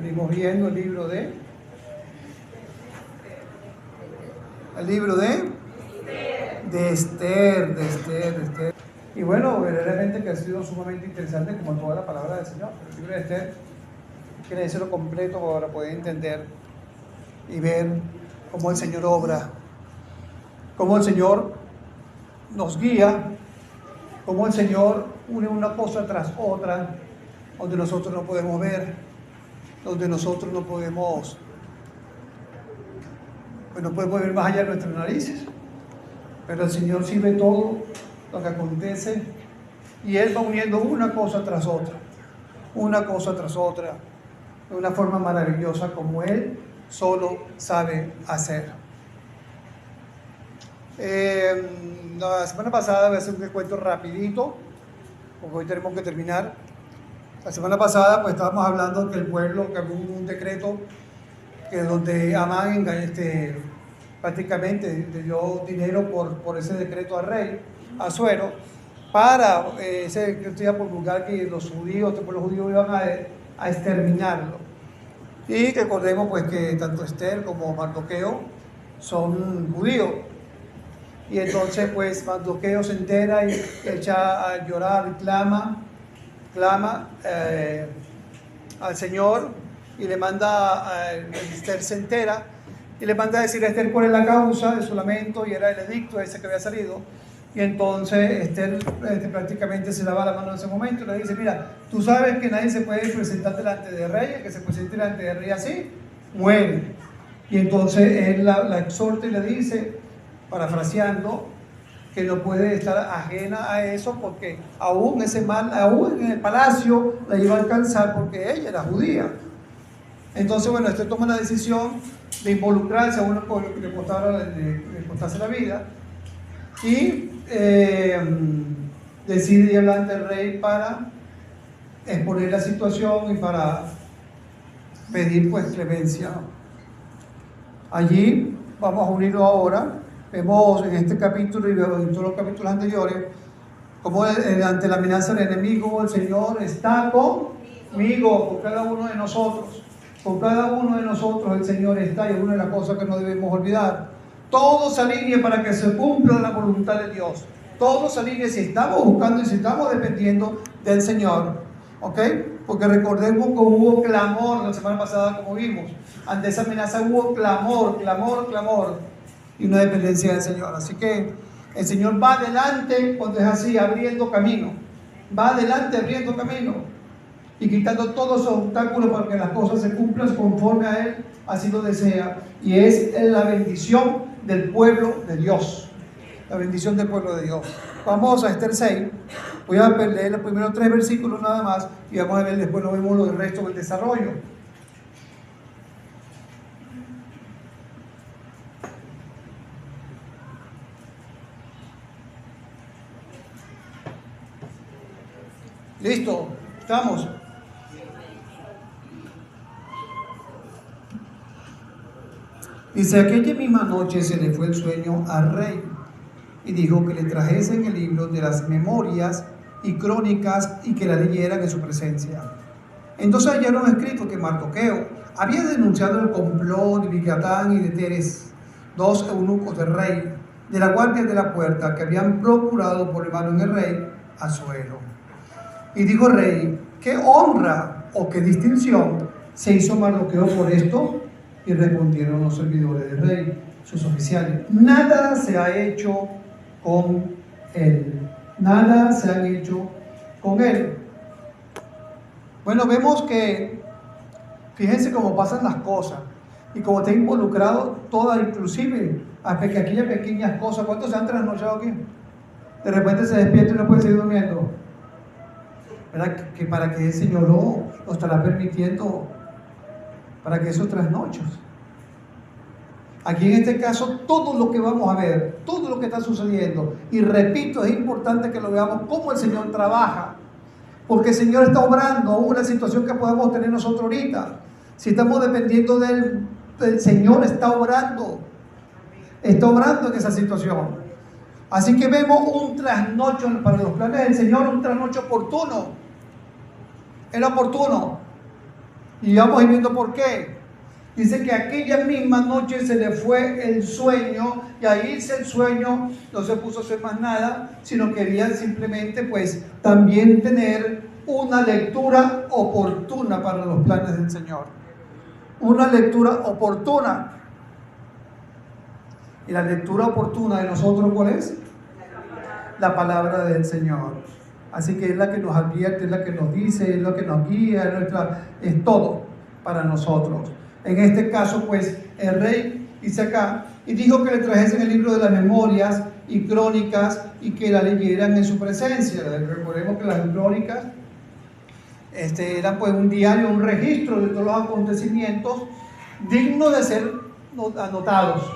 Venimos viendo el libro de Esther. Y bueno, verdaderamente que ha sido sumamente interesante, como toda la palabra del Señor. El libro de Esther quiere decirlo completo para poder entender y ver cómo el Señor obra, cómo el Señor nos guía, cómo el Señor une una cosa tras otra, donde nosotros no podemos ver, donde nosotros no podemos ver más allá de nuestras narices. Pero el Señor sí ve todo lo que acontece y Él va uniendo una cosa tras otra, de una forma maravillosa como Él solo sabe hacer. La semana pasada, voy a hacer un recuento rapidito, porque hoy tenemos que terminar. La semana pasada pues estábamos hablando que el pueblo, que había un decreto que donde Amán prácticamente le dio dinero por ese decreto al rey Asuero, para ese decreto iba a promulgar que los judíos iban a exterminarlo. Y recordemos pues que tanto Esther como Mardoqueo son judíos. Y entonces pues Mardoqueo se entera y echa a llorar y clama al Señor, y le manda, Esther se entera y le manda a decir a Esther cuál es la causa de su lamento, y era el edicto ese que había salido. Y entonces Esther prácticamente se lava la mano en ese momento y le dice: mira, tú sabes que nadie se puede presentar delante de rey, el que se presente delante de rey así, muere. Y entonces él la exhorta y le dice, parafraseando, que no puede estar ajena a eso, porque aún ese mal, aún en el palacio, la iba a alcanzar porque ella era judía. Entonces, bueno, Esther toma la decisión de involucrarse a uno que le costase la vida, y decide ir delante del rey para exponer la situación y para pedir pues clemencia. Allí vamos a unirlo ahora. Vemos en este capítulo y en todos los capítulos anteriores cómo ante la amenaza del enemigo el Señor está conmigo, con cada uno de nosotros. Con cada uno de nosotros el Señor está, y es una de las cosas que no debemos olvidar. Todo se alinea para que se cumpla la voluntad de Dios. Todo se alinea si estamos buscando y si estamos dependiendo del Señor. ¿Ok? Porque recordemos que hubo clamor la semana pasada, como vimos. Ante esa amenaza hubo clamor y una dependencia del Señor. Así que el Señor va adelante cuando es así, abriendo camino. Va adelante abriendo camino y quitando todos esos obstáculos para que las cosas se cumplan conforme a Él así lo desea. Y es la bendición del pueblo de Dios. La bendición del pueblo de Dios. Vamos a Esther 6. Voy a leer los primeros 3 versículos nada más, y vamos a ver, después lo vemos el resto del desarrollo. ¿Listo? ¿Estamos? Dice: aquella misma noche se le fue el sueño al rey y dijo que le trajesen el libro de las memorias y crónicas y que la leyeran en su presencia. Entonces hallaron escrito que Mardoqueo había denunciado el complot de Bigtatán y de Teres, 2 eunucos del rey, de la guardia de la puerta, que habían procurado por mano en el rey Asuero. Y dijo el rey: ¿qué honra o qué distinción se hizo Mardoqueo por esto? Y respondieron los servidores del rey, sus oficiales: nada se ha hecho con él. Nada se han hecho con él. Bueno, vemos que, fíjense cómo pasan las cosas y cómo está involucrado toda, inclusive hasta que aquellas pequeñas cosas. ¿Cuántos se han trasnochado aquí? De repente se despierta y no puede seguir durmiendo. ¿Verdad? Que para que el Señor lo estará permitiendo, para que esos trasnochos. Aquí en este caso, todo lo que vamos a ver, todo lo que está sucediendo, y repito, es importante que lo veamos cómo el Señor trabaja, porque el Señor está obrando una situación que podemos tener nosotros ahorita. Si estamos dependiendo de Él, el Señor está obrando en esa situación. Así que vemos un trasnocho para los planes del Señor, un trasnocho oportuno. Era oportuno. Y vamos a ir viendo por qué. Dice que aquella misma noche se le fue el sueño, y al irse el sueño no se puso a hacer más nada, sino quería simplemente pues también tener una lectura oportuna para los planes del Señor. Una lectura oportuna. Y la lectura oportuna de nosotros, ¿cuál es? La palabra del Señor. Así que es la que nos advierte, es la que nos dice, es la que nos guía, es todo para nosotros. En este caso, pues, el rey dice acá, y dijo que le trajesen el libro de las memorias y crónicas y que la leyeran en su presencia. Recordemos que las crónicas eran pues un diario, un registro de todos los acontecimientos dignos de ser anotados.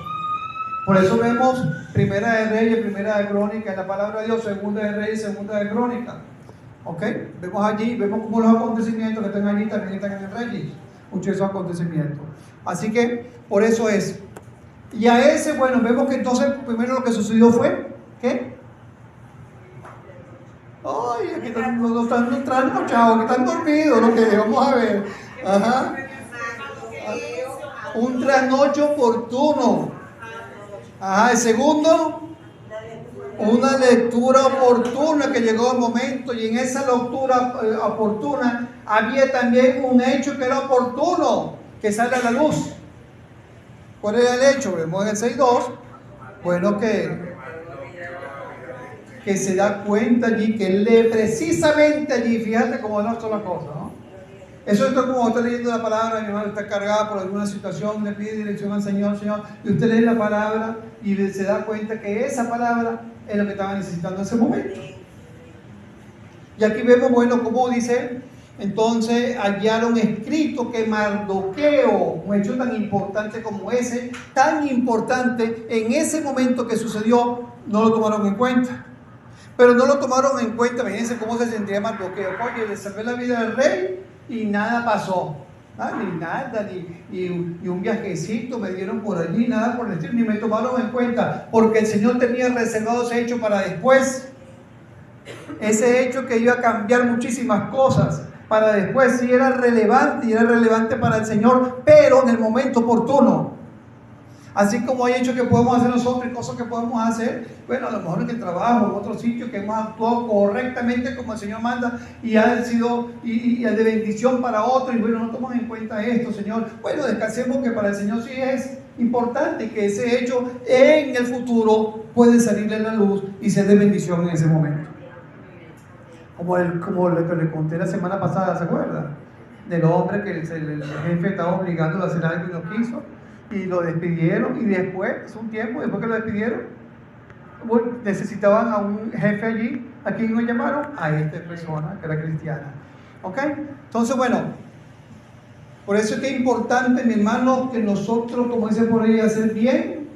Por eso vemos Primera de Reyes, Primera de Crónicas, en la palabra de Dios, Segunda de Reyes, Segunda de Crónicas. ¿Ok? Vemos allí, vemos cómo los acontecimientos que están allí también están en el Reyes. Muchos de esos acontecimientos. Así que, por eso es. Y a ese, bueno, vemos que entonces, primero lo que sucedió fue, ¿qué? Ay, aquí están trasnochados, que están dormidos, lo que vamos a ver. Ajá. Un trasnocho oportuno. Ajá, el segundo, una lectura oportuna que llegó el momento, y en esa lectura oportuna había también un hecho que era oportuno, que sale a la luz. ¿Cuál era el hecho? Vemos en el 6.2, bueno, que se da cuenta allí, que precisamente allí, fíjate cómo no son las cosas, ¿no? Eso es como usted leyendo la palabra, mi hermano está cargada por alguna situación, le pide dirección al Señor, y usted lee la palabra y se da cuenta que esa palabra es lo que estaba necesitando en ese momento. Y aquí vemos, bueno, como dice, entonces hallaron escrito que Mardoqueo, un hecho tan importante como ese, tan importante, en ese momento que sucedió, no lo tomaron en cuenta. Pero no lo tomaron en cuenta, fíjense cómo se sentía Mardoqueo. Oye, le salvé la vida del rey y nada pasó. Ni nada, ni un viajecito me dieron por allí, nada por el estilo, ni me tomaron en cuenta, porque el Señor tenía reservado ese hecho para después. Ese hecho que iba a cambiar muchísimas cosas para después, sí era relevante, y era relevante para el Señor, pero en el momento oportuno. Así como hay hechos que podemos hacer nosotros y cosas que podemos hacer, bueno, a lo mejor en el trabajo, en otro sitio, que hemos actuado correctamente como el Señor manda y ha sido y de bendición para otros, y bueno, no toman en cuenta esto, Señor. Bueno, descansemos, que para el Señor sí es importante que ese hecho en el futuro puede salir a la luz y ser de bendición en ese momento. Como lo que le conté la semana pasada, ¿se acuerdan? Del hombre que el jefe estaba obligándolo a hacer algo y no quiso. Y lo despidieron, y después, un tiempo después que lo despidieron, bueno, necesitaban a un jefe allí. ¿A quién lo llamaron? A esta persona que era cristiana. ¿Ok? Entonces, bueno, por eso es que es importante, mi hermano, que nosotros, como dice por ahí, hacer bien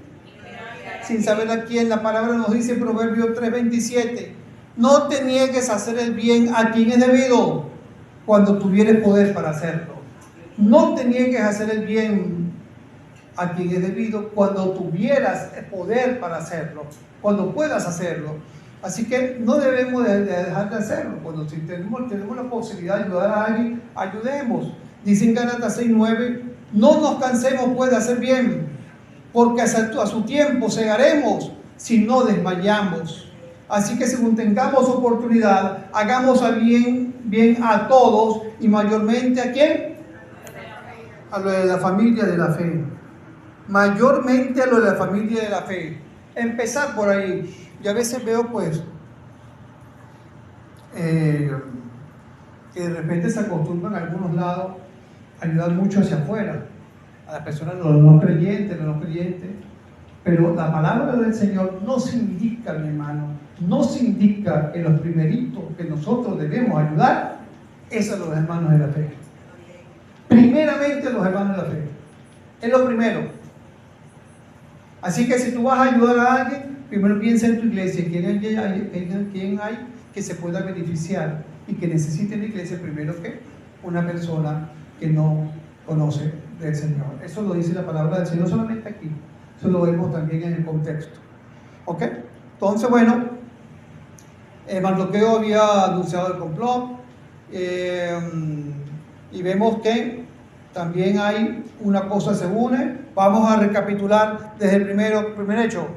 sin saber a quién. La palabra nos dice en Proverbios 3:27, no te niegues a hacer el bien a quien es debido, cuando tuvieres poder para hacerlo. No te niegues a hacer el bien a quien es debido, cuando tuvieras el poder para hacerlo, cuando puedas hacerlo. Así que no debemos de dejar de hacerlo. Cuando si tenemos la posibilidad de ayudar a alguien, ayudemos. Dice en Gálatas 6:9, no nos cansemos pues de hacer bien, porque a su tiempo segaremos si no desmayamos. Así que según tengamos oportunidad, hagamos bien a todos, y mayormente ¿a quién? A lo de la familia de la fe. Mayormente a lo de la familia de la fe. Empezar por ahí. Yo a veces veo pues que de repente se acostumbran en algunos lados a ayudar mucho hacia afuera, a las personas no creyentes, pero la palabra del Señor nos indica, mi hermano, nos indica que los primeritos que nosotros debemos ayudar es a los hermanos de la fe. Primeramente a los hermanos de la fe. Es lo primero. Así que si tú vas a ayudar a alguien, primero piensa en tu iglesia, quién hay que se pueda beneficiar y que necesite la iglesia primero que una persona que no conoce del Señor. Eso lo dice la palabra del Señor, no solamente aquí, eso lo vemos también en el contexto. ¿Ok? Entonces, bueno, Mardoqueo había anunciado el complot, y vemos que también hay una cosa se une. Vamos a recapitular desde el primer hecho.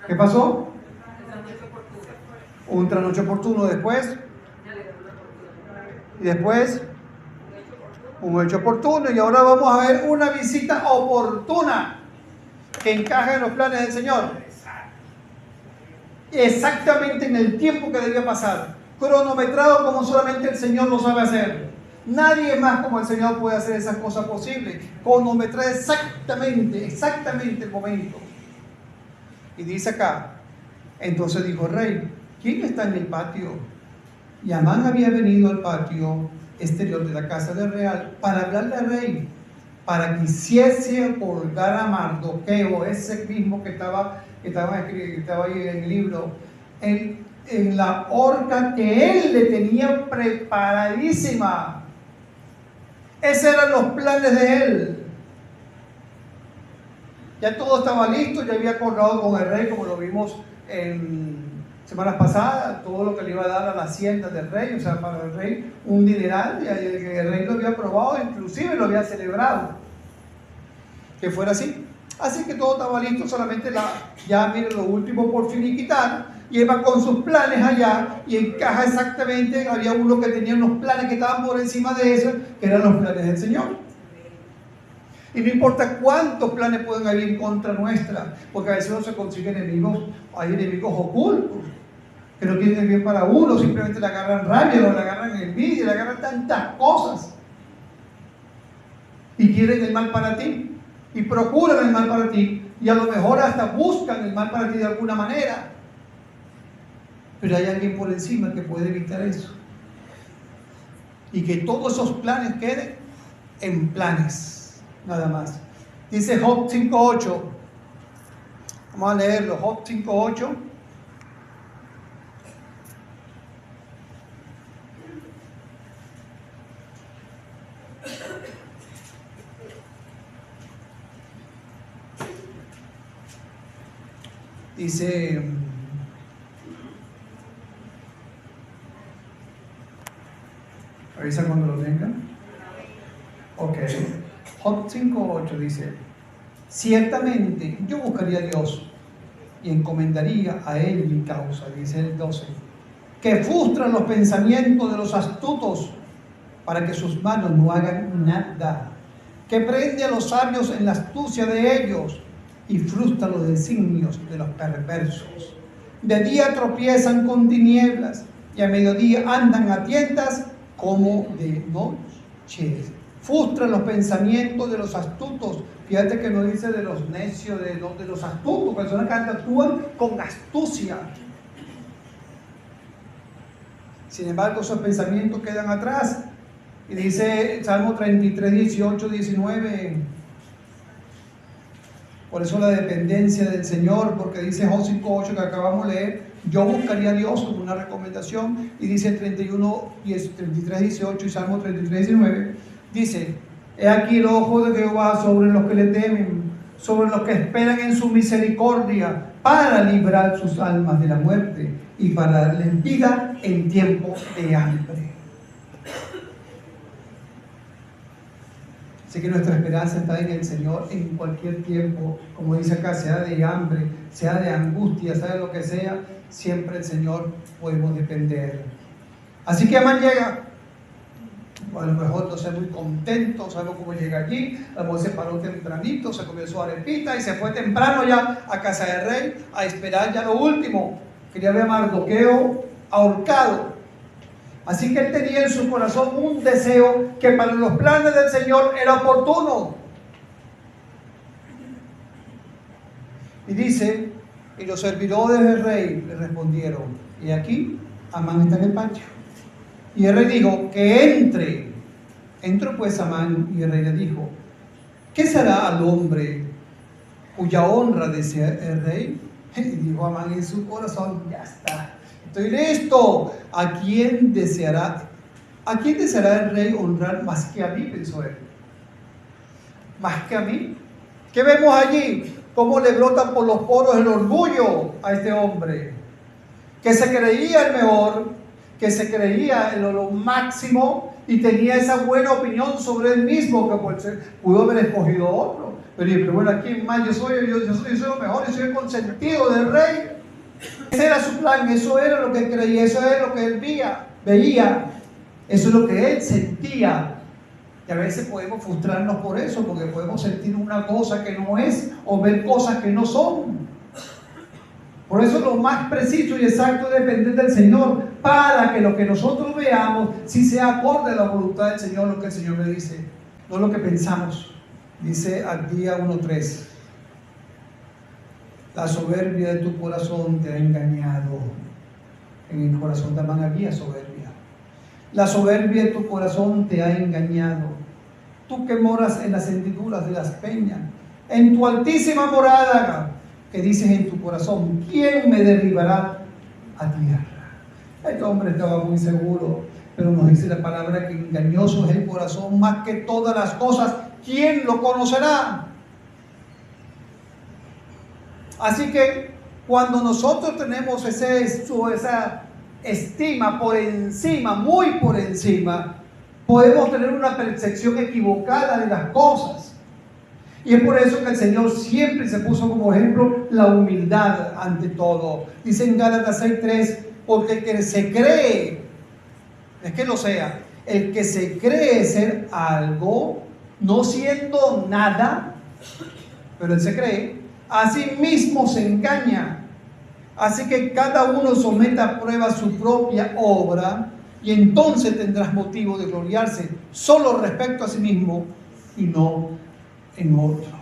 ¿Qué pasó? Un trasnocho oportuno, después. Y después, un hecho oportuno. Y ahora vamos a ver una visita oportuna que encaja en los planes del Señor. Exactamente en el tiempo que debía pasar. Cronometrado como solamente el Señor lo sabe hacer. Nadie más como el Señor puede hacer esas cosas posibles. Cronometrar exactamente el momento. Y dice acá, entonces dijo el rey, ¿quién está en el patio? Y Amán había venido al patio exterior de la casa del real para hablarle al rey, para que hiciese colgar a Mardoqueo, ese mismo que estaba ahí en el libro, en la horca que él le tenía preparadísima. Esos eran los planes de él. Ya todo estaba listo, ya había acordado con el rey, como lo vimos en semanas pasadas, todo lo que le iba a dar a la hacienda del rey, o sea, para el rey un dineral, y el rey lo había aprobado, inclusive lo había celebrado, que fuera así. Así que todo estaba listo, solamente ya miren lo último por finiquitar, y él va con sus planes allá, y encaja exactamente, había uno que tenía unos planes que estaban por encima de eso, que eran los planes del Señor. Y no importa cuántos planes pueden haber en contra nuestra, porque a veces no se consiguen enemigos, hay enemigos ocultos, que no quieren el bien para uno, simplemente le agarran rabia, le agarran envidia, le agarran tantas cosas. Y quieren el mal para ti, y procuran el mal para ti, y a lo mejor hasta buscan el mal para ti de alguna manera. Pero hay alguien por encima que puede evitar eso. Y que todos esos planes queden en planes, nada más. Dice Job 5.8. Vamos a leerlo, Job 5.8. Dice, avisa cuando lo tengan. Ok. Job 5.8 dice, ciertamente yo buscaría a Dios y encomendaría a Él mi causa, dice el 12, que frustran los pensamientos de los astutos para que sus manos no hagan nada, que prende a los sabios en la astucia de ellos y frustra los designios de los perversos. De día tropiezan con tinieblas y a mediodía andan a tientas como de noche. Frustran los pensamientos de los astutos. Fíjate que no dice de los necios, de los astutos, personas que actúan con astucia. Sin embargo, esos pensamientos quedan atrás. Y dice Salmo 33, 18, 19. Por eso la dependencia del Señor, porque dice Job 5.8 que acabamos de leer, yo buscaría a Dios como una recomendación, y dice 33, 18 y Salmo 33, 19, dice, he aquí el ojo de Jehová sobre los que le temen, sobre los que esperan en su misericordia, para librar sus almas de la muerte y para darles vida en tiempo de hambre. Así que nuestra esperanza está en el Señor en cualquier tiempo, como dice acá, sea de hambre, sea de angustia, sea de lo que sea, siempre el Señor podemos depender. Así que Amán llega, a lo mejor no sé, muy contento, sabemos cómo llega allí, a lo mejor se paró tempranito, se comió su arepita y se fue temprano ya a casa del rey a esperar ya lo último. Quería ver a Mardoqueo ahorcado. Así que él tenía en su corazón un deseo que para los planes del Señor era oportuno. Y dice, y los servidores del rey le respondieron, y aquí Amán está en el patio. Y el rey dijo, que entre. Entró pues Amán, y el rey le dijo, ¿qué será al hombre cuya honra desea el rey? Y dijo Amán en su corazón, ya está. Estoy listo. ¿A quién deseará el rey honrar más que a mí? Pensó él. Más que a mí. ¿Qué vemos allí? Cómo le brota por los poros el orgullo a este hombre, que se creía el mejor, que se creía lo máximo, y tenía esa buena opinión sobre él mismo, que pudo haber escogido otro. Pero bueno, ¿a quién más? Yo soy lo mejor, yo soy el consentido del rey. Ese era su plan, eso era lo que él creía, eso era lo que él veía, eso es lo que él sentía. Y a veces podemos frustrarnos por eso, porque podemos sentir una cosa que no es o ver cosas que no son. Por eso lo más preciso y exacto es depender del Señor, para que lo que nosotros veamos sí sea acorde a la voluntad del Señor, lo que el Señor me dice, no lo que pensamos. Dice Abdías 1:3: la soberbia de tu corazón te ha engañado. En el corazón de Amán había soberbia. La soberbia de tu corazón te ha engañado. Tú que moras en las hendiduras de las peñas, en tu altísima morada, que dices en tu corazón: ¿quién me derribará a tierra? Este hombre estaba muy seguro, pero nos dice la palabra que engañoso es el corazón más que todas las cosas. ¿Quién lo conocerá? Así que cuando nosotros tenemos esa estima por encima, muy por encima, podemos tener una percepción equivocada de las cosas. Y es por eso que el Señor siempre se puso como ejemplo la humildad ante todo. Dice en Gálatas 6:3: porque el que se cree, es que lo sea, el que se cree ser algo, no siendo nada, pero él se cree, a sí mismo se engaña. Así que cada uno someta a prueba su propia obra, y entonces tendrás motivo de gloriarse solo respecto a sí mismo y no en otro.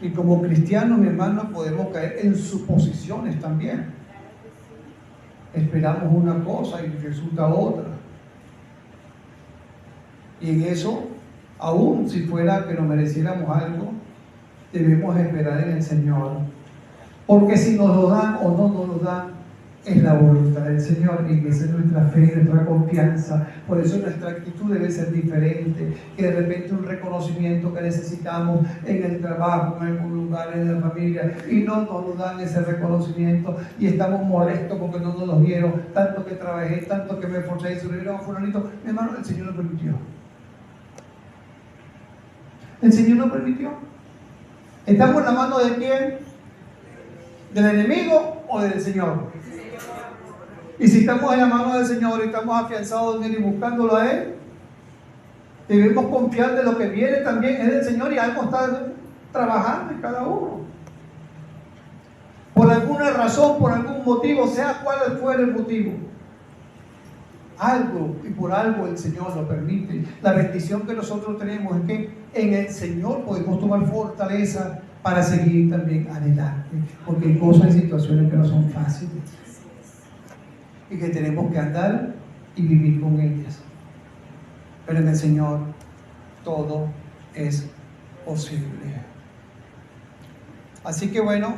Y como cristianos, mi hermano, podemos caer en suposiciones también. Esperamos una cosa y resulta otra. Y en eso, aún si fuera que nos mereciéramos algo, debemos esperar en el Señor. Porque si nos lo dan o no nos lo dan, es la voluntad del Señor, y esa es nuestra fe, nuestra confianza. Por eso nuestra actitud debe ser diferente. Que de repente un reconocimiento que necesitamos en el trabajo, en algún lugar, en la familia, y no nos dan ese reconocimiento, y estamos molestos porque no nos lo dieron, tanto que trabajé, tanto que me esforcé, y se lo dieron a fulanito. Mi hermano, el Señor lo permitió. El Señor lo permitió. ¿Estamos en la mano de quién? ¿Del enemigo o del Señor? Y si estamos en la mano del Señor y estamos afianzados en Él y buscándolo a Él, debemos confiar de lo que viene también es del Señor, y algo está trabajando en cada uno. Por alguna razón, por algún motivo, sea cual fuera el motivo, algo y por algo el Señor lo permite. La bendición que nosotros tenemos es que en el Señor podemos tomar fortaleza para seguir también adelante, porque hay cosas y situaciones que no son fáciles y que tenemos que andar y vivir con ellas, pero en el Señor todo es posible. Así que bueno,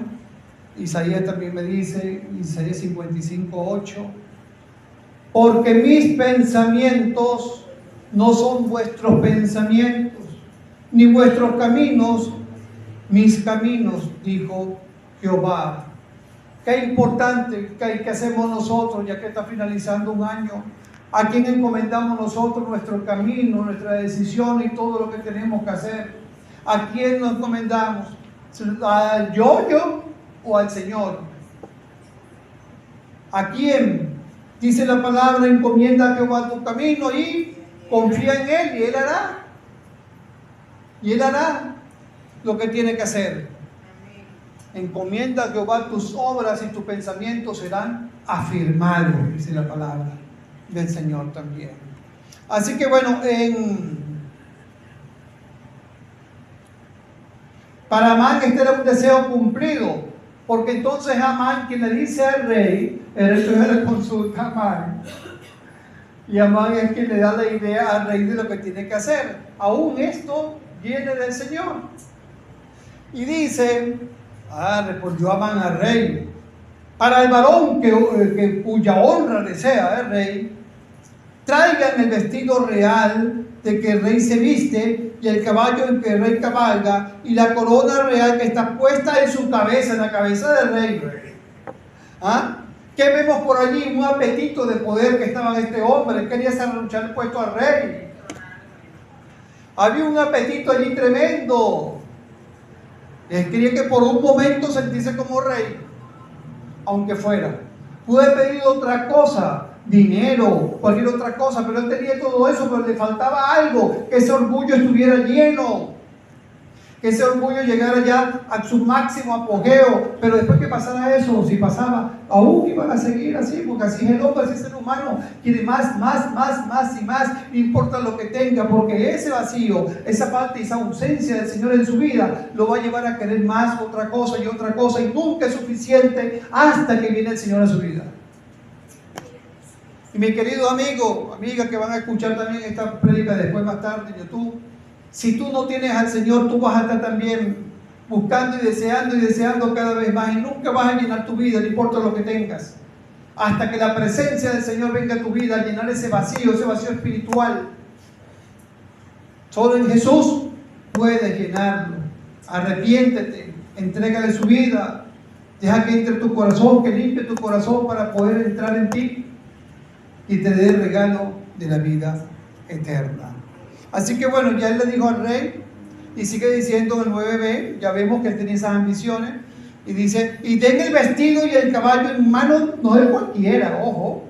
Isaías también me dice, Isaías 55:8: porque mis pensamientos no son vuestros pensamientos, ni vuestros caminos mis caminos, dijo Jehová. Qué importante que hacemos nosotros, ya que está finalizando un año. ¿A quién encomendamos nosotros nuestro camino, nuestra decisión y todo lo que tenemos que hacer? ¿A quién nos encomendamos? ¿Al yo o al Señor? ¿A quién? Dice la palabra: encomienda a Jehová tu camino y confía en Él, y Él hará. Y Él hará lo que tiene que hacer. Encomienda a Jehová tus obras y tus pensamientos serán afirmados, dice la palabra del Señor también. Así que bueno, para Amán este era un deseo cumplido, porque entonces Amán, quien le dice al rey, el rey le consulta a Amán, y Amán es quien le da la idea al rey de lo que tiene que hacer. Aún esto viene del Señor. Y dice, respondió Amán al rey: para el varón cuya honra desea el rey, traigan el vestido real de que el rey se viste, y el caballo en que el rey cabalga, y la corona real que está puesta en su cabeza, en la cabeza del rey. ¿Qué vemos por allí? Un apetito de poder que estaba en este hombre. Quería luchar el puesto al rey. Había un apetito allí tremendo. Él quería que por un momento sentirse como rey, aunque fuera. Pudo haber pedido otra cosa, dinero, cualquier otra cosa, pero él tenía todo eso, pero le faltaba algo, que ese orgullo estuviera lleno, que ese orgullo llegara ya a su máximo apogeo. Pero después que pasara eso, si pasaba, aún iban a seguir así, porque así es el hombre, así es el ser humano, quiere más y más, no importa lo que tenga, porque ese vacío, esa falta y esa ausencia del Señor en su vida lo va a llevar a querer más, otra cosa, y nunca es suficiente hasta que viene el Señor a su vida. Y mi querido amigo, amiga que van a escuchar también esta prédica después más tarde en YouTube, si tú no tienes al Señor, tú vas a estar también buscando y deseando cada vez más, y nunca vas a llenar tu vida, no importa lo que tengas, hasta que la presencia del Señor venga a tu vida a llenar ese vacío espiritual. Solo en Jesús puedes llenarlo. Arrepiéntete, entrégale su vida, deja que entre tu corazón, que limpie tu corazón para poder entrar en ti y te dé el regalo de la vida eterna. Así que bueno, ya él le dijo al rey, y sigue diciendo en el 9b, ya vemos que él tenía esas ambiciones, y dice, y den el vestido y el caballo en manos, no de cualquiera, ojo,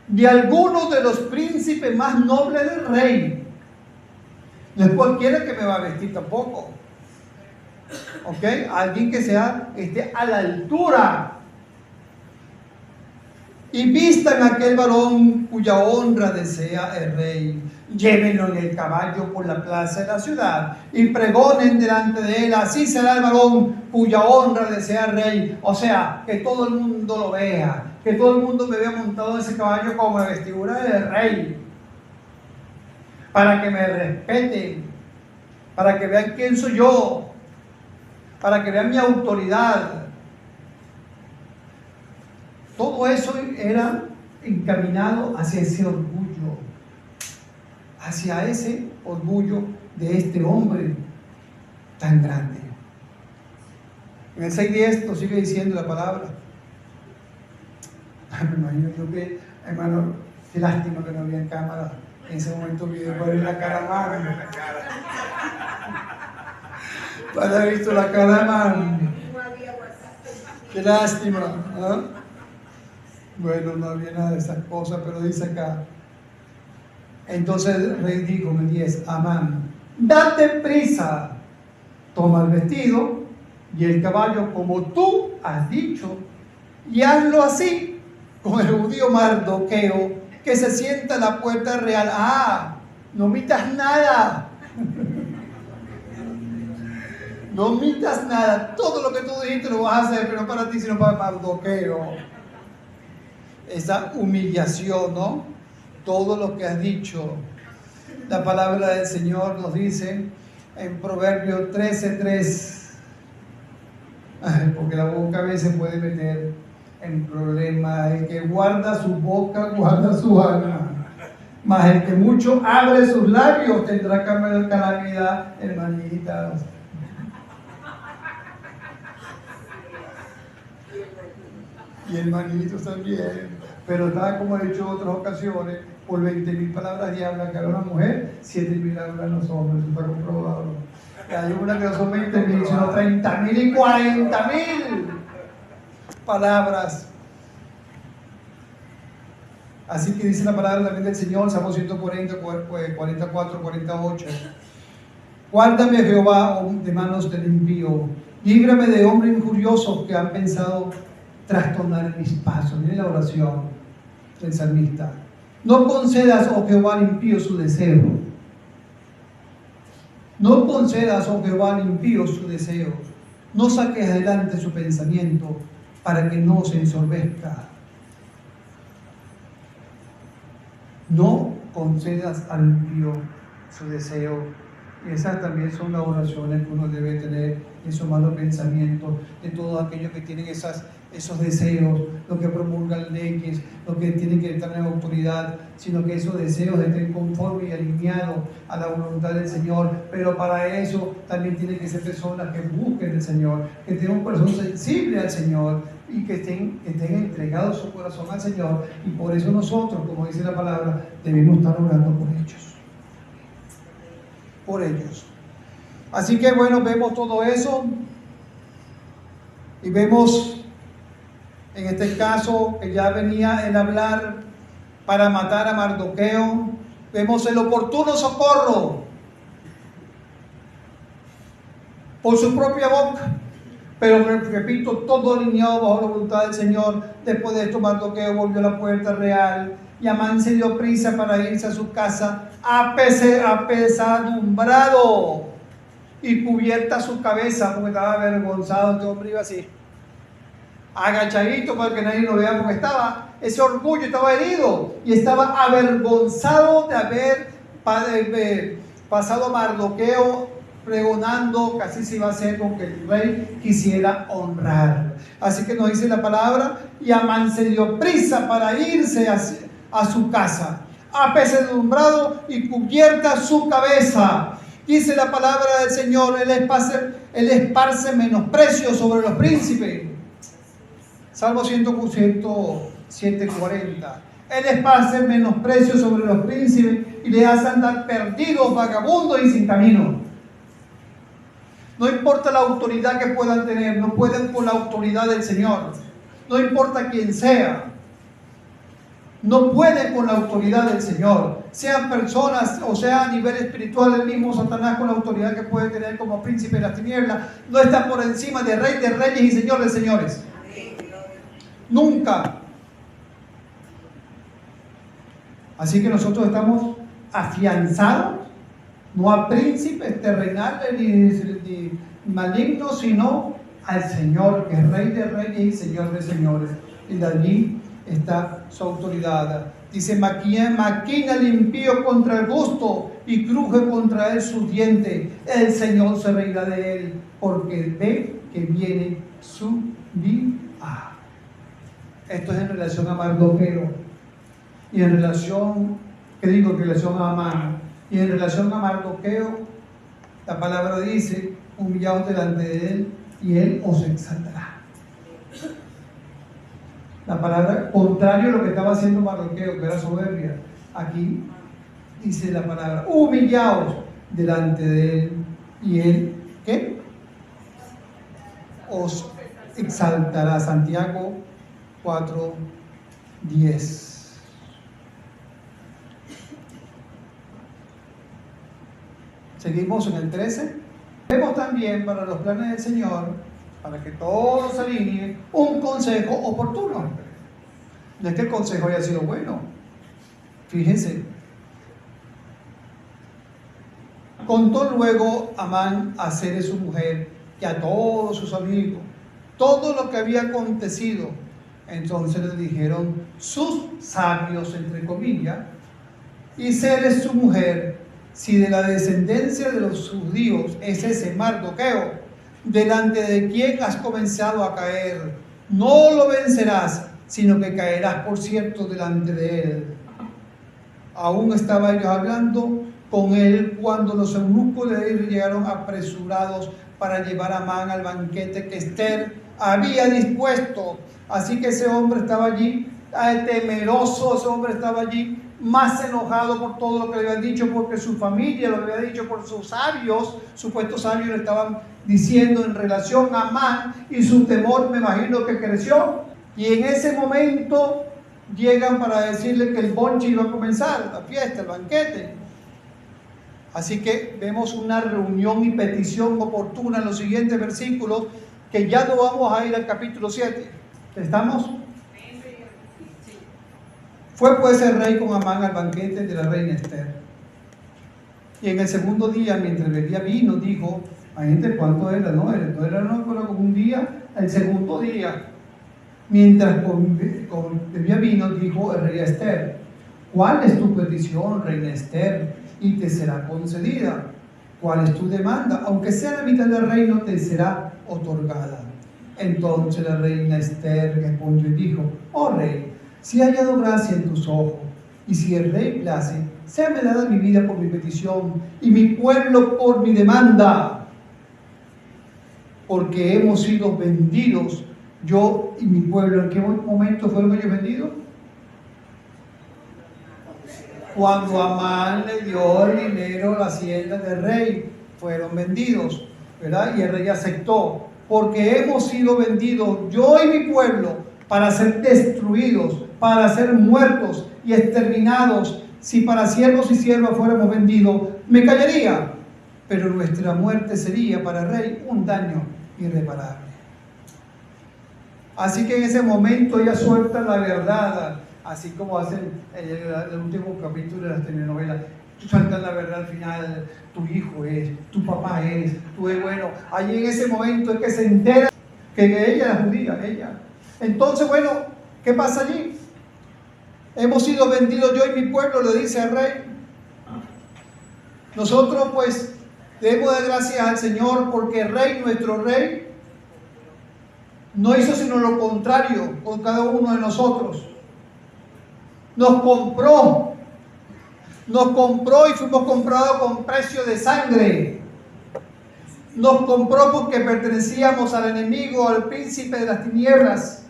de algunos de los príncipes más nobles del rey. No es cualquiera que me va a vestir tampoco, ¿ok? Alguien que sea a la altura. Y vistan a aquel varón cuya honra desea el rey. Llévenlo en el caballo por la plaza de la ciudad y pregonen delante de él, así será el varón cuya honra desea el rey. O sea, que todo el mundo lo vea, que todo el mundo me vea montado en ese caballo como de vestidura del rey, para que me respeten, para que vean quién soy yo, para que vean mi autoridad. Todo eso era encaminado hacia ese orgullo, de este hombre tan grande. En el 6:10 nos sigue diciendo la palabra. Me imagino yo que, hermano, qué lástima que no había cámara en ese momento video para ver la cara de Manu. Para haber visto la cara de Manu. Qué lástima, ¿no? Bueno, no había nada de esas cosas, pero dice acá. Entonces el rey dijo en el 10, Amán, date prisa, toma el vestido y el caballo como tú has dicho, y hazlo así con el judío Mardoqueo, que se sienta en la puerta real. No omitas nada. No omitas nada. Todo lo que tú dijiste lo vas a hacer, pero no para ti, sino para Mardoqueo. Esa humillación, ¿no? Todo lo que has dicho. La palabra del Señor nos dice en Proverbios 13:3, porque la boca a veces puede meter en problemas. El que guarda su boca, guarda su alma. Mas el que mucho abre sus labios tendrá calamidad, hermanitas. Y hermanitos también. Pero está, como he dicho en otras ocasiones, por 20.000 palabras diablas que habla una mujer, 7.000 hablan los hombres. Eso está comprobado. Y hay una que no son 20.000, sino 30.000 y 40.000 palabras. Así que dice la palabra también del Señor, Salmo 140, 44, 48. Guárdame, Jehová, de manos del impío. Líbrame de hombres injuriosos que han pensado trastornar mis pasos. Miren la oración del salmista. No concedas, oh Jehová, al impío su deseo. No concedas, oh Jehová, al impío su deseo. No saques adelante su pensamiento para que no se ensorbezca. No concedas al impío su deseo. Y esas también son las oraciones que uno debe tener, esos malos pensamientos, de todos aquellos que tienen esos deseos, los que promulgan leyes, los que tienen que estar en autoridad, sino que esos deseos estén conformes y alineados a la voluntad del Señor. Pero para eso también tienen que ser personas que busquen al Señor, que tengan un corazón sensible al Señor, y que estén entregados su corazón al Señor, y por eso nosotros, como dice la palabra, debemos estar orando por ellos. Así que bueno, vemos todo eso y vemos en este caso que ya venía el hablar para matar a Mardoqueo. Vemos el oportuno socorro por su propia boca, pero repito, todo alineado bajo la voluntad del Señor. Después de esto, Mardoqueo volvió a la puerta real y Amán se dio prisa para irse a su casa, apesadumbrado y cubierta su cabeza, porque estaba avergonzado. Este hombre iba así, agachadito para que nadie lo vea, porque ese orgullo estaba herido y estaba avergonzado de haber pasado a Mardoqueo pregonando que así se iba a hacer con que el rey quisiera honrar. Así que nos dice la palabra, y Amán se dio prisa para irse a su casa, apesadumbrado y cubierta su cabeza. Dice la palabra del Señor, él esparce menosprecio sobre los príncipes. Salmo 107:40. Él esparce menosprecio sobre los príncipes y le hace andar perdidos, vagabundos y sin camino. No importa la autoridad que puedan tener, no pueden con la autoridad del Señor. No importa quién sea, no pueden con la autoridad del Señor. Sean personas o sea a nivel espiritual, el mismo Satanás con la autoridad que puede tener como príncipe de las tinieblas, no está por encima de Rey de Reyes y Señor de Señores. Nunca. Así que nosotros estamos afianzados, no a príncipes terrenales ni malignos, sino al Señor, que es Rey de Reyes y Señor de Señores. Y de allí está su autoridad. Dice, maquina el impío contra el justo y cruje contra él sus dientes. El Señor se reirá de él, porque ve que viene su día. Esto es en relación a Mardoqueo. Y en relación, en relación a Amán. Y en relación a Mardoqueo, la palabra dice, humillaos delante de él y él os exaltará. La palabra, contrario a lo que estaba haciendo Mardoqueo, que era soberbia, aquí dice la palabra, humillaos delante de él y él, ¿qué? Os exaltará. Santiago 4:10. Seguimos en el 13. Vemos también para los planes del Señor, para que todos se alineen, un consejo oportuno. No es que el consejo haya sido bueno. Fíjense. Contó luego Amán a Zeresh su mujer y a todos sus amigos todo lo que había acontecido. Entonces le dijeron sus sabios, entre comillas, y Zeresh su mujer: si de la descendencia de los judíos es ese Mardoqueo, delante de quien has comenzado a caer, no lo vencerás, sino que caerás por cierto delante de él. Aún estaba ellos hablando con él cuando los eunucos de él llegaron apresurados para llevar a Amán al banquete que Esther había dispuesto. Así que ese hombre estaba allí, temeroso, ese hombre estaba allí más enojado por todo lo que le habían dicho, porque su familia lo había dicho, por sus sabios, supuestos sabios, le estaban diciendo en relación a Amán, y su temor, me imagino que creció. Y en ese momento llegan para decirle que el bonche iba a comenzar, la fiesta, el banquete. Así que vemos una reunión y petición oportuna en los siguientes versículos, que ya no vamos a ir al capítulo 7. ¿Estamos? Fue pues el rey con Amán al banquete de la reina Esther. Y en el segundo día, mientras bebía vino, dijo, imagínate cuánto era, ¿no? Era como un día, el segundo día. Mientras bebía vino, dijo el rey a Esther, ¿cuál es tu petición, reina Esther? Y te será concedida. ¿Cuál es tu demanda? Aunque sea la mitad del reino, te será otorgada. Entonces la reina Esther respondió y dijo, oh rey, si he hallado gracia en tus ojos, y si el rey place, séame dada mi vida por mi petición, y mi pueblo por mi demanda, porque hemos sido vendidos yo y mi pueblo, ¿en qué momento fueron ellos vendidos? Cuando Amán le dio el dinero a la hacienda del rey, fueron vendidos, ¿verdad? Y el rey aceptó, porque hemos sido vendidos, yo y mi pueblo, para ser destruidos, para ser muertos y exterminados. Si para siervos y siervas fuéramos vendidos, me callaría, pero nuestra muerte sería para el rey un daño irreparable. Así que en ese momento ella suelta la verdad, así como hacen el último capítulo de las telenovelas. Sueltan la verdad al final, tu hijo es, tu papá es, tú es bueno. Allí en ese momento es que se entera que ella es judía, ella. Entonces, bueno, ¿qué pasa allí? Hemos sido vendidos yo y mi pueblo, le dice el rey. Nosotros pues debemos dar gracias al Señor porque el rey, nuestro rey, no hizo sino lo contrario con cada uno de nosotros. Nos compró y fuimos comprados con precio de sangre. Nos compró porque pertenecíamos al enemigo, al príncipe de las tinieblas,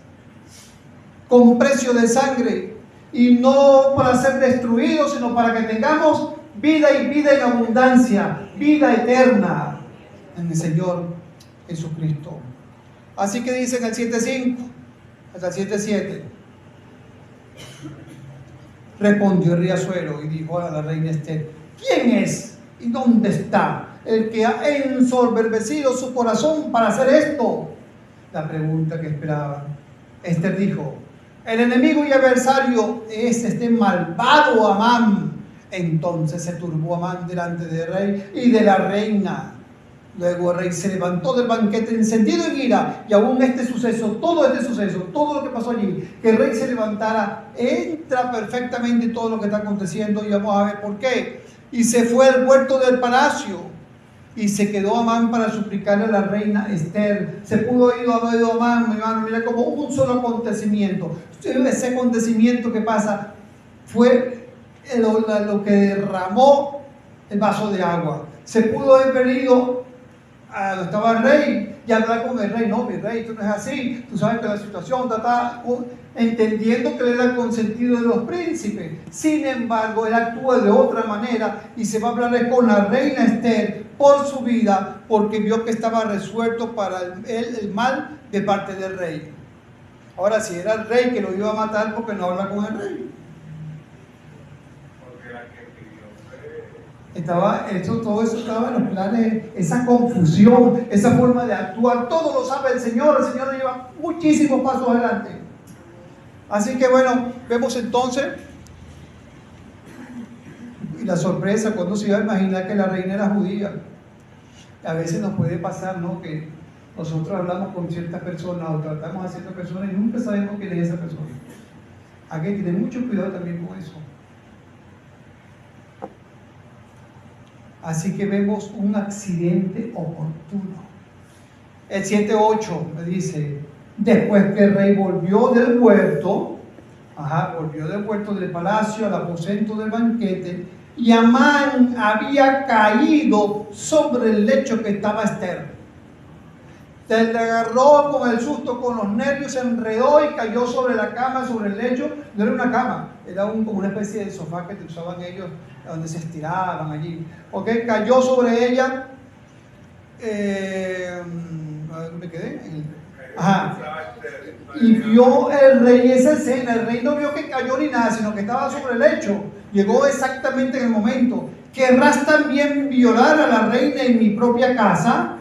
con precio de sangre, y no para ser destruidos, sino para que tengamos vida y vida en abundancia, vida eterna en el Señor Jesucristo. Así que dice en el 7.5 hasta el 7.7: respondió el rey Asuero y dijo a la reina Esther: ¿quién es y dónde está el que ha ensoberbecido su corazón para hacer esto? La pregunta que esperaba. Esther dijo: el enemigo y adversario es este malvado Amán. Entonces se turbó Amán delante del rey y de la reina. Luego el rey se levantó del banquete encendido en ira, y aún todo lo que pasó allí, que el rey se levantara, entra perfectamente todo lo que está aconteciendo, y vamos a ver por qué. Y se fue al huerto del palacio, y se quedó Amán para suplicarle a la reina Esther. Se pudo ir a Amán, mi hermano, mira, como un solo acontecimiento. Ese acontecimiento que pasa fue lo que derramó el vaso de agua. Se pudo haber venido a donde estaba el rey y hablar con el rey. No, mi rey, esto no es así, tú sabes que la situación está entendiendo que él era el consentido de los príncipes. Sin embargo, él actúa de otra manera y se va a hablar con la reina Esther por su vida, porque vio que estaba resuelto para él el mal de parte del rey. Ahora, si era el rey que lo iba a matar, ¿por qué no habla con el rey? Todo eso estaba en los planes, esa confusión, esa forma de actuar, todo lo sabe el Señor lleva muchísimos pasos adelante. Así que bueno, vemos entonces, y la sorpresa cuando se iba a imaginar que la reina era judía. A veces nos puede pasar, ¿no?, que nosotros hablamos con ciertas personas o tratamos a ciertas personas y nunca sabemos quién es esa persona. Hay que tener mucho cuidado también con eso. Así que vemos un accidente oportuno. El 7.8 me dice: después que el rey volvió del huerto del palacio al aposento del banquete, y Amán había caído sobre el lecho que estaba Esther. Se le agarró con el susto, con los nervios, se enredó y cayó sobre la cama, sobre el lecho. No era una cama, era como una especie de sofá que usaban ellos, donde se estiraban allí. Ok, cayó sobre ella. A ver, ¿me quedé? Ajá. Y vio el rey esa escena. El rey no vio que cayó ni nada, sino que estaba sobre el lecho. Llegó exactamente en el momento. ¿Querrás también violar a la reina en mi propia casa?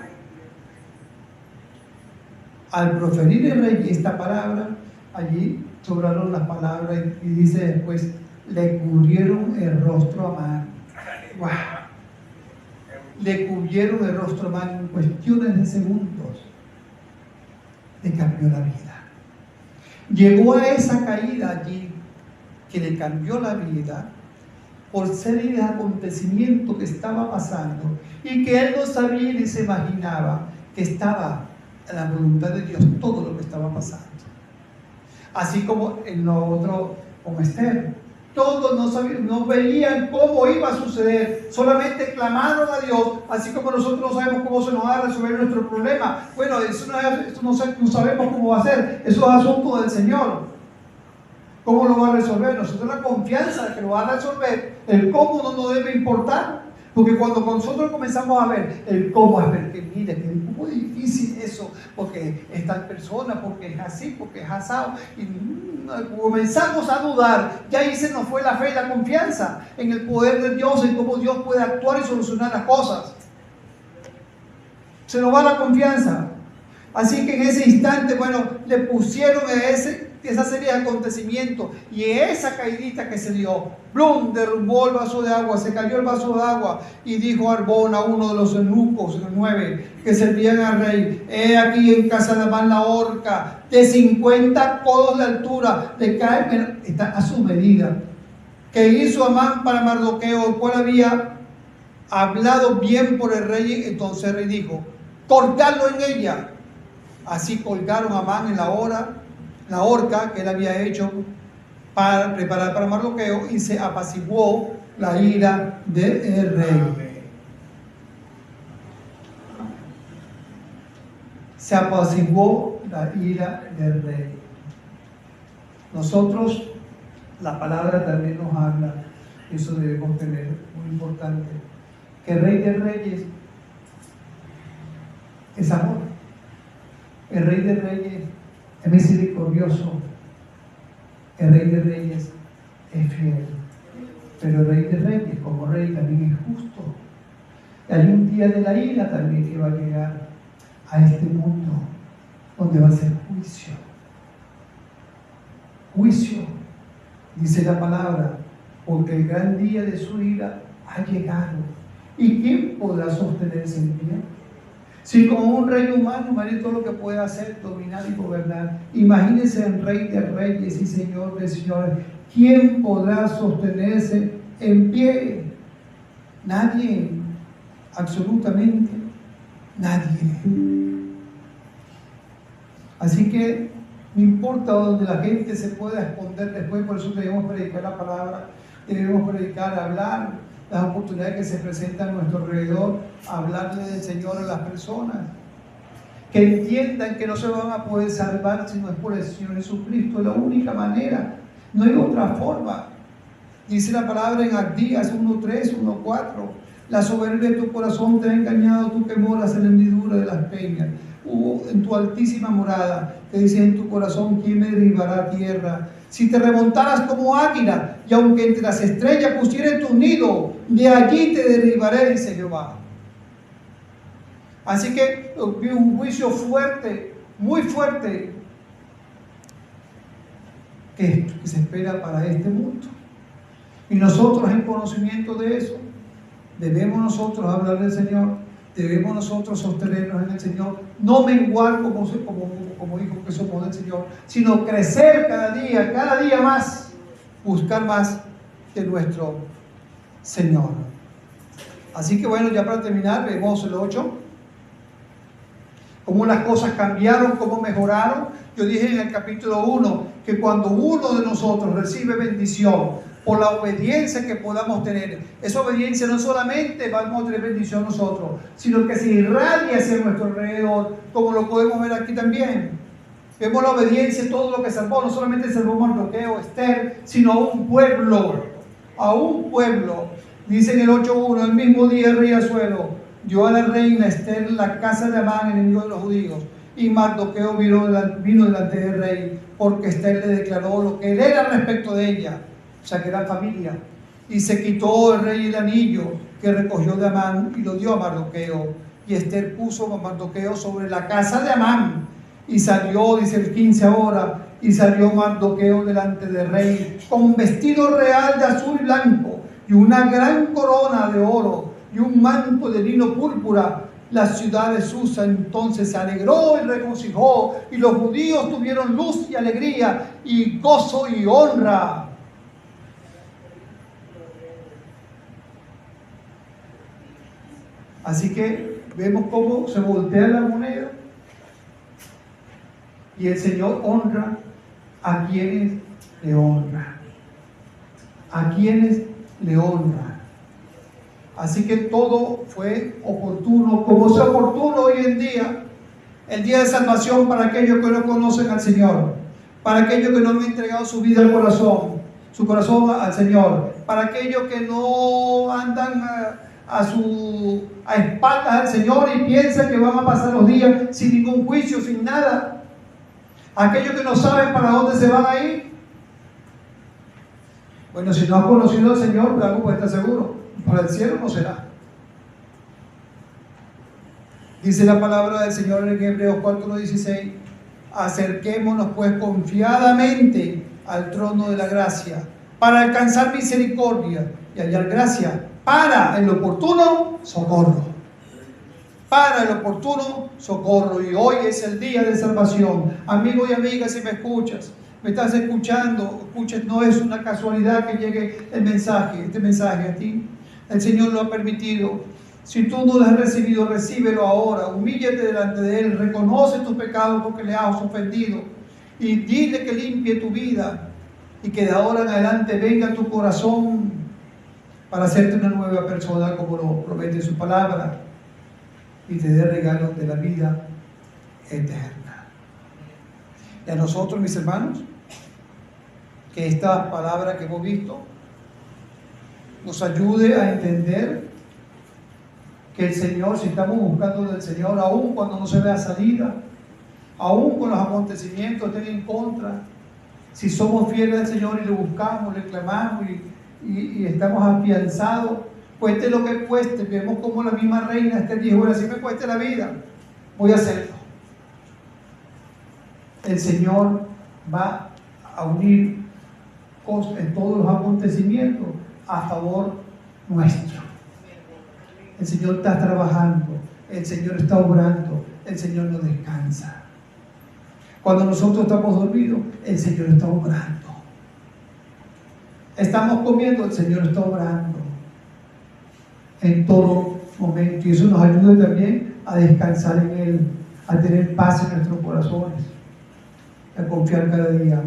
Al proferir el rey esta palabra, allí sobraron las palabras y dice después: le cubrieron el rostro a Amán. ¡Wow! Le cubrieron el rostro a Amán en cuestiones de segundos. Le cambió la vida. Llegó a esa caída allí que le cambió la vida por ser el acontecimiento que estaba pasando y que él no sabía ni se imaginaba que estaba en la voluntad de Dios todo lo que estaba pasando. Así como en lo otro con Esther, Todos no veían cómo iba a suceder, solamente clamaron a Dios, así como nosotros no sabemos cómo se nos va a resolver nuestro problema. Bueno, eso no sabemos cómo va a ser, eso es asunto del Señor. ¿Cómo lo va a resolver? Nosotros la confianza de que lo va a resolver, el cómo no nos debe importar. Porque cuando nosotros comenzamos a ver el cómo, es ver que mire, que es muy difícil eso, porque es tal persona, porque es así, porque es asado, y comenzamos a dudar, ya ahí se nos fue la fe y la confianza en el poder de Dios, en cómo Dios puede actuar y solucionar las cosas. Se nos va la confianza. Así que en ese instante, bueno, le pusieron esa serie de acontecimientos y esa caidita que se dio, ¡blum!, derrumbó el vaso de agua, se cayó el vaso de agua y dijo Arbona, uno de los eunucos, los 9 que servían al rey: he aquí en casa de Amán la horca de 50 codos de altura, le cae, pero está a su medida, que hizo Amán para Mardoqueo, el cual había hablado bien por el rey. Entonces el rey dijo: colgadlo en ella. Así colgaron a Amán en la horca que él había hecho para preparar para Mardoqueo, y se apaciguó la ira del rey. Se apaciguó la ira del rey. Nosotros, la palabra también nos habla, eso debemos tener, muy importante, que el Rey de Reyes es amor. El Rey de Reyes es misericordioso. El Rey de Reyes es fiel. Pero el Rey de Reyes, como Rey, también es justo. Y hay un día de la ira también que va a llegar a este mundo, donde va a ser juicio. Juicio, dice la palabra, porque el gran día de su ira ha llegado. ¿Y quién podrá sostenerse en pie? Si como un rey humano, imagínense todo lo que puede hacer, dominar y gobernar. Imagínense el Rey de Reyes y Señor de Señores. ¿Quién podrá sostenerse en pie? Nadie, absolutamente nadie. Así que no importa donde la gente se pueda esconder después, por eso debemos predicar la palabra, debemos predicar, hablar las oportunidades que se presentan a nuestro alrededor, hablarle del Señor a las personas, que entiendan que no se van a poder salvar si no es por el Señor Jesucristo. Es la única manera, no hay otra forma. Dice la palabra en Abdías 1:3, 1:4: la soberbia de tu corazón te ha engañado, tú que moras en la hendidura de las peñas, en tu altísima morada, que dice en tu corazón: ¿quién me derribará a tierra? Si te remontaras como águila, y aunque entre las estrellas pusieras tu nido, de allí te derribaré, dice Jehová. Así que vi un juicio fuerte, muy fuerte, que se espera para este mundo. Y nosotros, en conocimiento de eso, debemos nosotros hablar del Señor, debemos nosotros sostenernos en el Señor, no menguar como hijos que somos del Señor, sino crecer cada día más, buscar más de nuestro Señor. Así que bueno, ya para terminar, vemos el 8, cómo las cosas cambiaron, cómo mejoraron. Yo dije en el capítulo 1 que cuando uno de nosotros recibe bendición por la obediencia que podamos tener, esa obediencia no solamente vamos a tener bendición nosotros, sino que se irradia hacia nuestro alrededor, como lo podemos ver aquí también. Vemos la obediencia, todo lo que salvó, no solamente salvó Mardoqueo, Esther, sino a un pueblo, Dice en el 8:1: el mismo día el rey Asuero dio a la reina Esther la casa de Amán, enemigo de los judíos, y Mardoqueo vino delante del rey, porque Esther le declaró lo que él era respecto de ella, o sea que era familia, y se quitó el rey el anillo que recogió de Amán y lo dio a Mardoqueo, y Esther puso a Mardoqueo sobre la casa de Amán, y salió, dice el 15 ahora, y salió Mardoqueo delante del rey con vestido real de azul y blanco y una gran corona de oro y un manto de lino púrpura. La ciudad de Susa entonces se alegró y regocijó, y los judíos tuvieron luz y alegría y gozo y honra. Así que vemos cómo se voltea la moneda y el Señor honra a quienes le honran. a quienes le honran. Así que todo fue oportuno, como es oportuno hoy en día, el día de salvación para aquellos que no conocen al Señor, para aquellos que no han entregado su vida al corazón, su corazón al Señor, para aquellos que no andan a espaldas al Señor y piensan que van a pasar los días sin ningún juicio, sin nada. Aquellos que no saben para dónde se van a ir. Bueno, si no has conocido al Señor, algo puede estar seguro, para el cielo no será. Dice la palabra del Señor en Hebreos 4:16: acerquémonos pues confiadamente al trono de la gracia, para alcanzar misericordia y hallar gracia para el oportuno socorro. Para el oportuno socorro. Y hoy es el día de salvación. Amigo y amiga, si me escuchas, me estás escuchando, no es una casualidad que llegue este mensaje a ti. El Señor lo ha permitido. Si tú no lo has recibido, recíbelo ahora. Humíllate delante de Él, reconoce tus pecados porque le has ofendido y dile que limpie tu vida y que de ahora en adelante venga a tu corazón para hacerte una nueva persona, como lo promete su palabra, y te dé regalos de la vida eterna. Y a nosotros, mis hermanos, que esta palabra que hemos visto nos ayude a entender que el Señor, si estamos buscando del Señor, aún cuando no se vea salida, aún con los acontecimientos estén en contra, si somos fieles al Señor y le buscamos, le clamamos y estamos afianzados, cueste lo que cueste, vemos como la misma reina Esther dijo: bueno, si me cueste la vida, voy a hacerlo. El Señor va a unir en todos los acontecimientos a favor nuestro. El Señor está trabajando, el Señor está obrando, el Señor no descansa. Cuando nosotros estamos dormidos, el Señor está obrando. Estamos comiendo, el Señor está obrando en todo momento. Y eso nos ayuda también a descansar en Él, a tener paz en nuestros corazones, a confiar cada día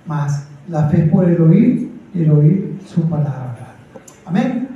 más. La fe es por el oír y el oír su palabra. Amén.